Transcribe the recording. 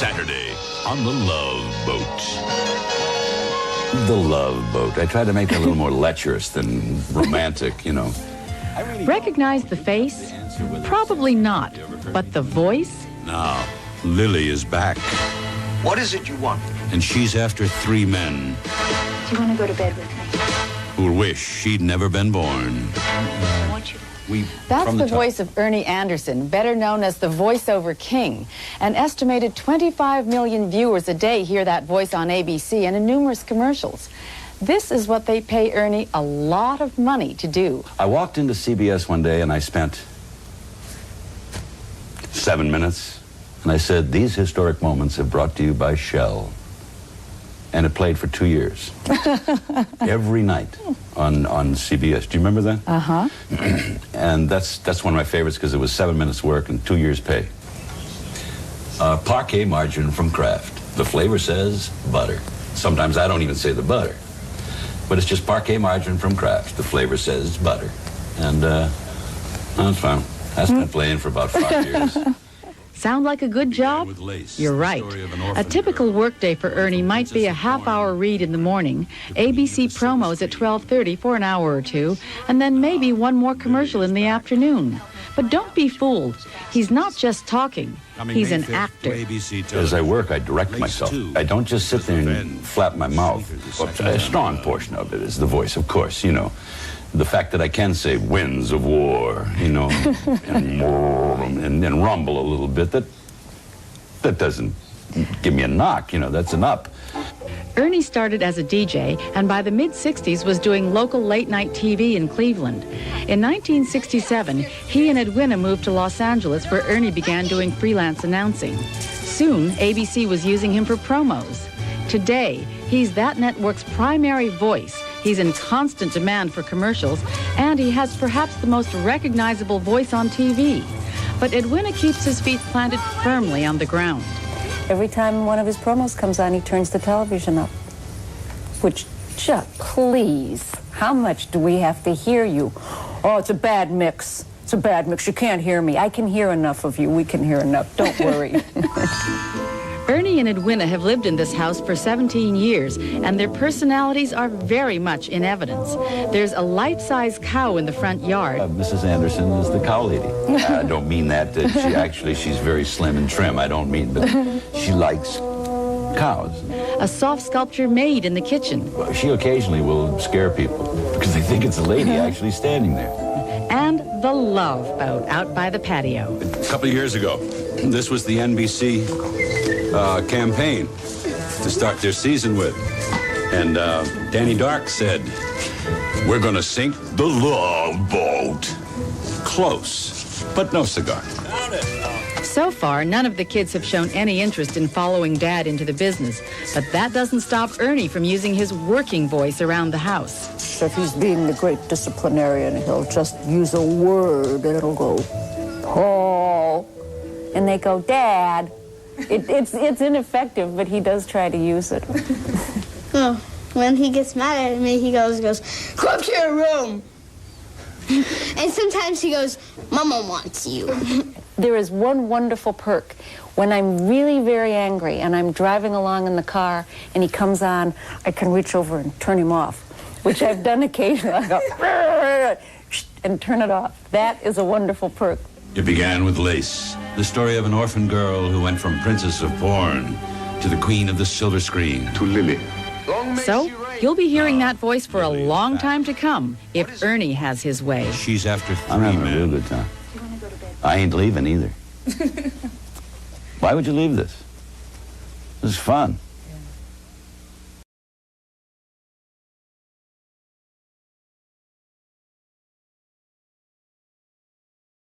Saturday on The Love Boat. The Love Boat. I tried to make it a little more lecherous than romantic, you know. Recognize the face? Probably not. But the voice? Now, Lily is back. What is it you want? And she's after 3 men Do you want to go to bed with me? who wish she'd never been born. I want you to. That's the voice of Ernie Anderson, better known as the voiceover king. An estimated 25 million viewers a day hear that voice on ABC and in numerous commercials. This is what they pay Ernie a lot of money to do. I walked into CBS one day and I spent 7 minutes. And I said, these historic moments have brought to you by Shell. And it played for 2 years. Every night on CBS. Do you remember that? Uh-huh. And that's one of my favorites because it was 7 minutes work and 2 years pay. Parquet margarine from Kraft. The flavor says butter. Sometimes I don't even say the butter. But it's just parquet margarine from Kraft. The flavor says butter. And that's fine. That's been playing for about 5 years. Sound like a good job? You're right. A typical workday for Ernie might be a half-hour read in the morning, ABC promos at 12:30 for an hour or two, and then maybe one more commercial in the afternoon. But don't be fooled. He's not just talking. He's an actor. As I work, I direct myself. I don't just sit there and flap my mouth. A strong portion of it is the voice, of course, you know. The fact that I can say winds of war, you know, and rumble a little bit, that doesn't give me a knock, you know, that's an up. Ernie started as a DJ and by the mid-60s was doing local late-night TV in Cleveland. In 1967, he and Edwina moved to Los Angeles where Ernie began doing freelance announcing. Soon, ABC was using him for promos. Today, he's that network's primary voice. He's in constant demand for commercials, and he has perhaps the most recognizable voice on TV. But Edwina keeps his feet planted firmly on the ground. Every time one of his promos comes on, he turns the television up. Which, just please, how much do we have to hear you? Oh, it's a bad mix. It's a bad mix. You can't hear me. I can hear enough of you. We can hear enough. Don't worry. Ernie and Edwina have lived in this house for 17 years, and their personalities are very much in evidence. There's a life-size cow in the front yard. Mrs. Anderson is the cow lady. I don't mean that she's very slim and trim. I don't mean, but she likes cows. A soft sculpture made in the kitchen. Well, she occasionally will scare people because they think it's a lady actually standing there. And the Love Boat out by the patio. A couple of years ago, this was the NBC campaign to start their season with. And Danny Dark said, we're going to sink the Love Boat. Close, but no cigar. So far, none of the kids have shown any interest in following Dad into the business, but that doesn't stop Ernie from using his working voice around the house. So if he's being the great disciplinarian, he'll just use a word and it'll go, Paul. And they go, Dad. It's ineffective, but he does try to use it. Oh, when he gets mad at me, he goes, go up to your room. And sometimes he goes, Mama wants you. There is one wonderful perk. When I'm really very angry and I'm driving along in the car and he comes on, I can reach over and turn him off, which I've done occasionally. I go, and turn it off. That is a wonderful perk. It began with Lace, the story of an orphan girl who went from princess of porn to the queen of the silver screen. To Lily. So, you'll be hearing that voice for a long time to come if Ernie has his way. She's after 3 I'm having a real men. good time. I ain't leaving either. Why would you leave this? This is fun.